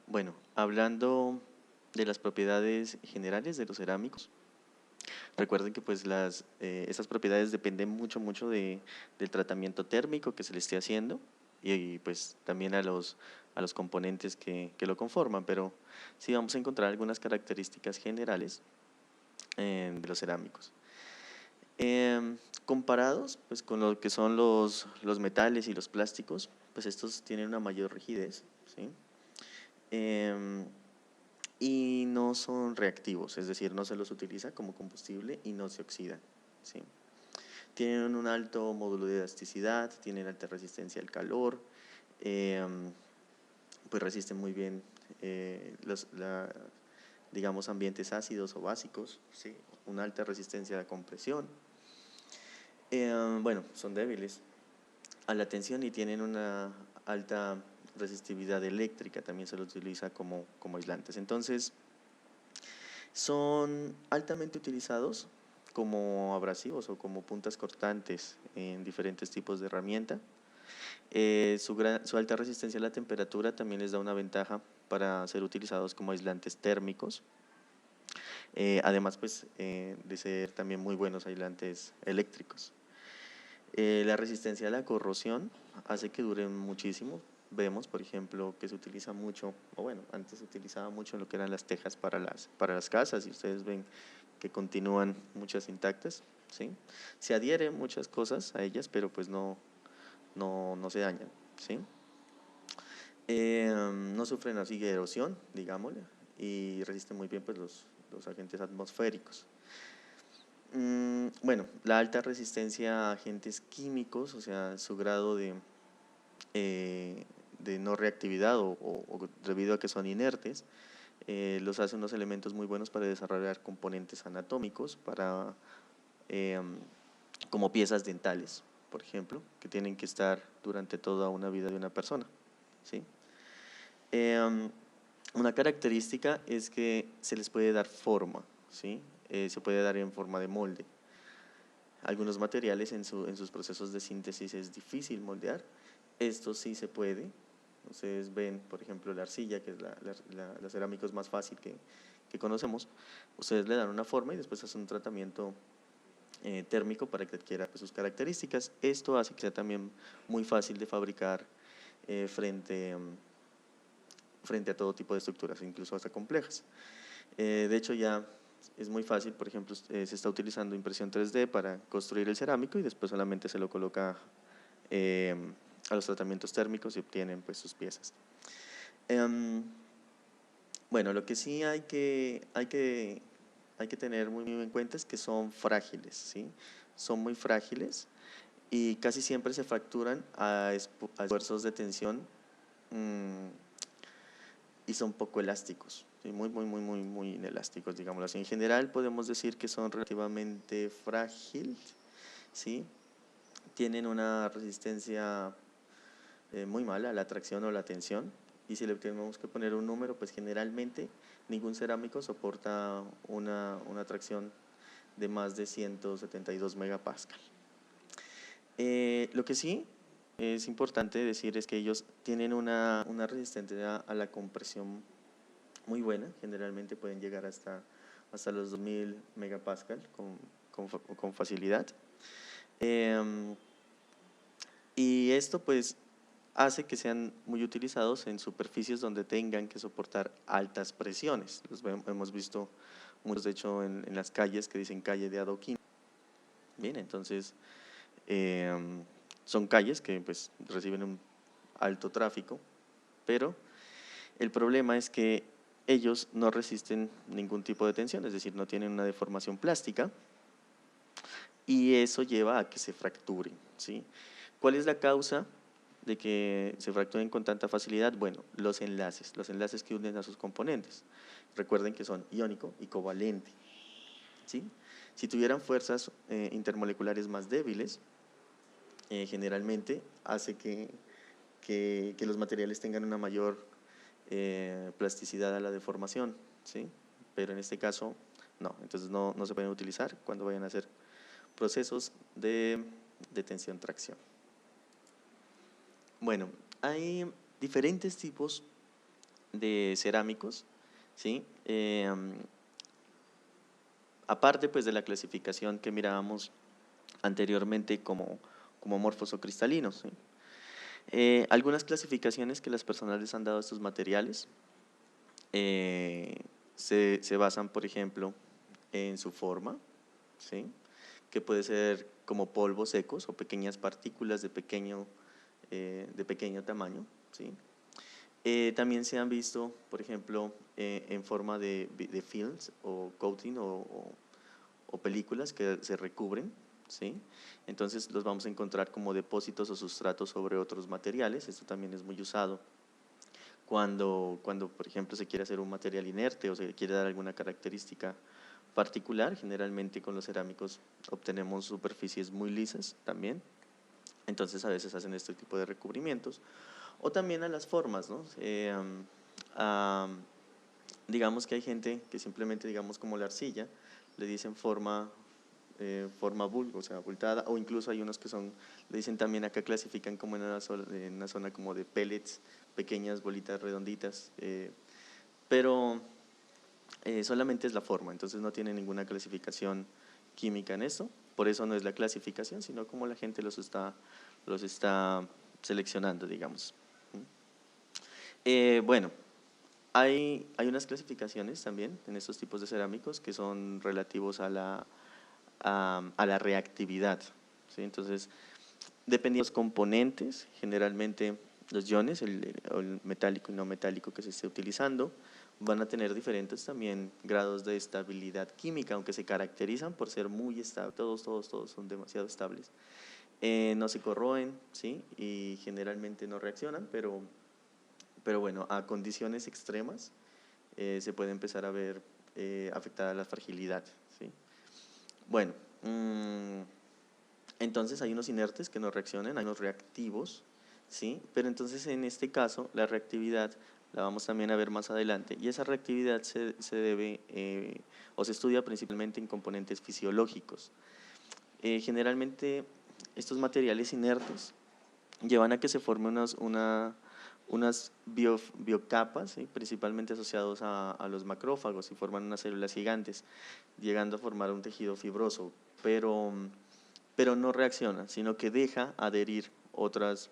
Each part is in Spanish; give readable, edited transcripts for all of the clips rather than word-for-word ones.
Bueno, hablando de las propiedades generales de los cerámicos, recuerden que pues estas propiedades dependen mucho del tratamiento térmico que se le esté haciendo pues también a los componentes que lo conforman, pero sí vamos a encontrar algunas características generales de los cerámicos. Comparados pues con lo que son los metales y los plásticos, pues estos tienen una mayor rigidez, ¿sí? Em, y no son reactivos, es decir, no se los utiliza como combustible y no se oxidan, ¿sí? Tienen un alto módulo de elasticidad, tienen alta resistencia al calor, pues resisten muy bien digamos, ambientes ácidos o básicos, ¿sí? Una alta resistencia a la compresión. Bueno, son débiles a la tensión y tienen una alta resistividad eléctrica, también se los utiliza como aislantes. Entonces, son altamente utilizados como abrasivos o como puntas cortantes en diferentes tipos de herramienta. Su alta resistencia a la temperatura también les da una ventaja para ser utilizados como aislantes térmicos. Además, pues, de ser también muy buenos aislantes eléctricos. La resistencia a la corrosión hace que duren muchísimo. Vemos, por ejemplo, que se utiliza mucho, o bueno, antes se utilizaba mucho en lo que eran las tejas para las casas, y ustedes ven que continúan muchas intactas, ¿sí? Se adhieren muchas cosas a ellas, pero pues no se dañan, ¿sí? No sufren así de erosión, digámosle, y resisten muy bien pues los agentes atmosféricos. Bueno, la alta resistencia a agentes químicos, o sea, su grado de no reactividad o debido a que son inertes, los hace unos elementos muy buenos para desarrollar componentes anatómicos, como piezas dentales, por ejemplo, que tienen que estar durante toda una vida de una persona, ¿sí? Una característica es que se les puede dar forma, ¿sí? Se puede dar en forma de molde. Algunos materiales en sus procesos de síntesis es difícil moldear, esto sí se puede. Ustedes ven, por ejemplo, la arcilla, que es la cerámica más fácil que conocemos. Ustedes le dan una forma y después hacen un tratamiento térmico para que adquiera pues, sus características. Esto hace que sea también muy fácil de fabricar frente a todo tipo de estructuras, incluso hasta complejas. De hecho, ya es muy fácil, por ejemplo, se está utilizando impresión 3D para construir el cerámico y después solamente se lo coloca a los tratamientos térmicos y obtienen pues sus piezas. Bueno, lo que sí hay que tener muy en cuenta es que son frágiles, ¿sí? Son muy frágiles y casi siempre se fracturan a esfuerzos de tensión y son poco elásticos, ¿sí? Muy inelásticos, digámoslo así. En general podemos decir que son relativamente frágiles, ¿sí? Tienen una resistencia muy mala a la tracción o la tensión, y si le tenemos que poner un número, pues generalmente ningún cerámico soporta una tracción de más de 172 megapascal. Lo que sí es importante decir es que ellos tienen una resistencia a la compresión muy buena, generalmente pueden llegar hasta los 2000 megapascal con facilidad. Y esto pues hace que sean muy utilizados en superficies donde tengan que soportar altas presiones. Hemos visto muchos, de hecho, en las calles que dicen calle de adoquín. Bien, entonces son calles que pues reciben un alto tráfico, pero el problema es que ellos no resisten ningún tipo de tensión, es decir, no tienen una deformación plástica, y eso lleva a que se fracturen, ¿sí? ¿Cuál es la causa de que se fracturen con tanta facilidad? Bueno, los enlaces que unen a sus componentes. Recuerden que son iónico y covalente, ¿sí? Si tuvieran fuerzas intermoleculares más débiles, generalmente hace que los materiales tengan una mayor plasticidad a la deformación, ¿sí? Pero en este caso no, entonces no se pueden utilizar cuando vayan a hacer procesos de tensión-tracción. Bueno, hay diferentes tipos de cerámicos, ¿sí? Aparte pues de la clasificación que mirábamos anteriormente como amorfos o cristalinos, ¿sí? Algunas clasificaciones que las personas les han dado a estos materiales se basan, por ejemplo, en su forma, ¿sí? Que puede ser como polvos secos o pequeñas partículas de pequeño tamaño, ¿sí? También se han visto, por ejemplo, en forma de films o coating o películas que se recubren, ¿sí? Entonces los vamos a encontrar como depósitos o sustratos sobre otros materiales. Esto también es muy usado cuando, por ejemplo, se quiere hacer un material inerte o se quiere dar alguna característica particular. Generalmente con los cerámicos obtenemos superficies muy lisas también, entonces a veces hacen este tipo de recubrimientos. O también a las formas, ¿no? Digamos que hay gente que simplemente, digamos como la arcilla, le dicen forma o sea, abultada, o incluso hay unos que le dicen también, acá clasifican como en una zona como de pellets, pequeñas bolitas redonditas, pero solamente es la forma, entonces no tiene ninguna clasificación química en esto, por eso no es la clasificación, sino como la gente los está seleccionando, digamos. Bueno, hay unas clasificaciones también en estos tipos de cerámicos que son relativos a la reactividad, ¿sí? Entonces, dependiendo de los componentes, generalmente los iones, el metálico y no metálico que se esté utilizando, van a tener diferentes también grados de estabilidad química, aunque se caracterizan por ser muy estables, todos son demasiado estables. No se corroen, ¿sí? Y generalmente no reaccionan, pero bueno, a condiciones extremas se puede empezar a ver afectada la fragilidad, ¿sí? Bueno, entonces hay unos inertes que no reaccionan, hay unos reactivos, ¿sí? Pero entonces en este caso la reactividad la vamos también a ver más adelante, y esa reactividad se debe o se estudia principalmente en componentes fisiológicos. Generalmente estos materiales inertes llevan a que se formen unas biocapas, ¿sí? Principalmente asociados a los macrófagos, y forman unas células gigantes, llegando a formar un tejido fibroso, pero no reacciona, sino que deja adherir otras,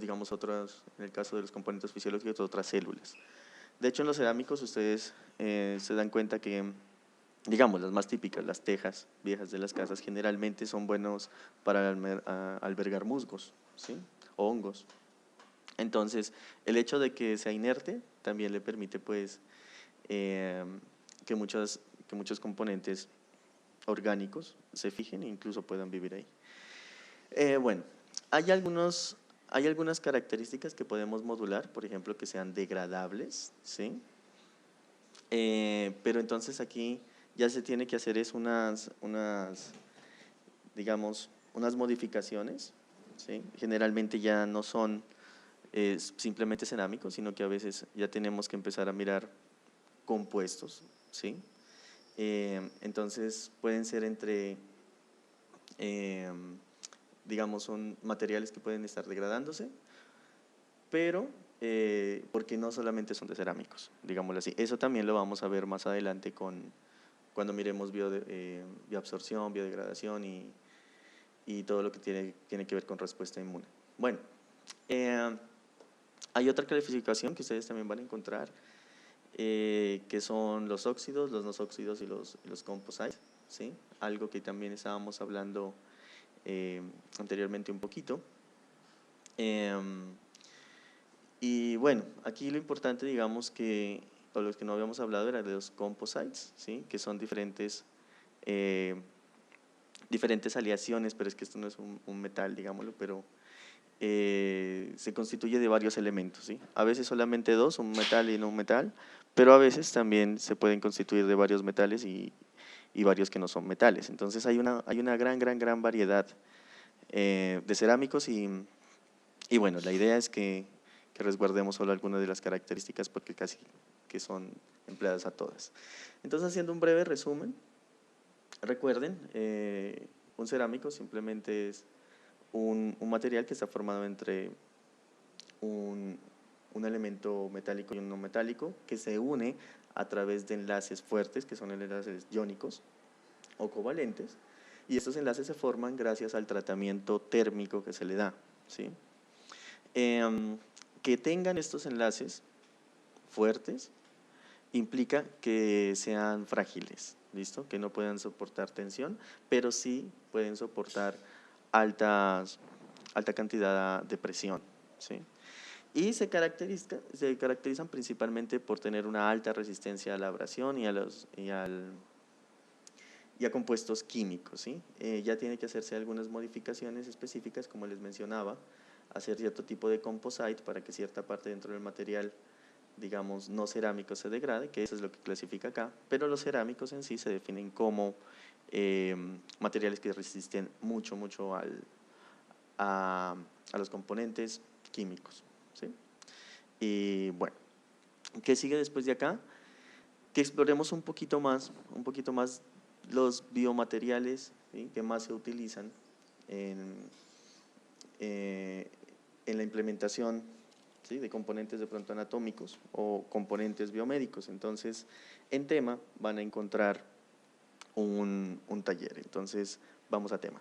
digamos en el caso de los componentes fisiológicos, otras células. De hecho, en los cerámicos ustedes se dan cuenta que, digamos, las más típicas, las tejas viejas de las casas, generalmente son buenos para albergar musgos, ¿sí? O hongos. Entonces, el hecho de que sea inerte también le permite, pues, que muchos componentes orgánicos se fijen e incluso puedan vivir ahí. Bueno, hay algunas características que podemos modular, por ejemplo, que sean degradables, ¿sí? Pero entonces aquí ya se tiene que hacer digamos, unas modificaciones, ¿sí? Generalmente ya no son simplemente cerámicos, sino que a veces ya tenemos que empezar a mirar compuestos, ¿sí? Entonces pueden ser digamos, son materiales que pueden estar degradándose, pero porque no solamente son de cerámicos, digámoslo así. Eso también lo vamos a ver más adelante cuando miremos bioabsorción, biodegradación y todo lo que tiene que ver con respuesta inmune. Bueno, hay otra clasificación que ustedes también van a encontrar, que son los óxidos, los no óxidos y los composites, ¿sí? Algo que también estábamos hablando anteriormente un poquito. Y bueno, aquí lo importante, digamos que, o los que no habíamos hablado, era de los composites, ¿sí? Que son diferentes aleaciones, pero es que esto no es un metal, digámoslo, pero se constituye de varios elementos, ¿sí? A veces solamente dos, un metal y no un metal, pero a veces también se pueden constituir de varios metales y varios que no son metales. Entonces hay una gran variedad de cerámicos y bueno, la idea es que resguardemos solo algunas de las características porque casi que son empleadas a todas. Entonces, haciendo un breve resumen, recuerden, un cerámico simplemente es un material que está formado entre un elemento metálico y un no metálico que se une a través de enlaces fuertes, que son enlaces iónicos o covalentes, y estos enlaces se forman gracias al tratamiento térmico que se le da, ¿sí? Que tengan estos enlaces fuertes implica que sean frágiles, ¿listo? Que no puedan soportar tensión, pero sí pueden soportar alta cantidad de presión, ¿sí? Y se caracterizan principalmente por tener una alta resistencia a la abrasión y a compuestos químicos, ¿sí? Ya tiene que hacerse algunas modificaciones específicas, como les mencionaba, hacer cierto tipo de composite para que cierta parte dentro del material, digamos, no cerámico se degrade, que eso es lo que clasifica acá, pero los cerámicos en sí se definen como materiales que resisten mucho a los componentes químicos, ¿sí? Y bueno, ¿qué sigue después de acá? Que exploremos un poquito más los biomateriales, ¿sí?, que más se utilizan en, eh, en la implementación, ¿sí?, de componentes de pronto anatómicos o componentes biomédicos. Entonces, en tema van a encontrar un taller. Entonces, vamos a tema.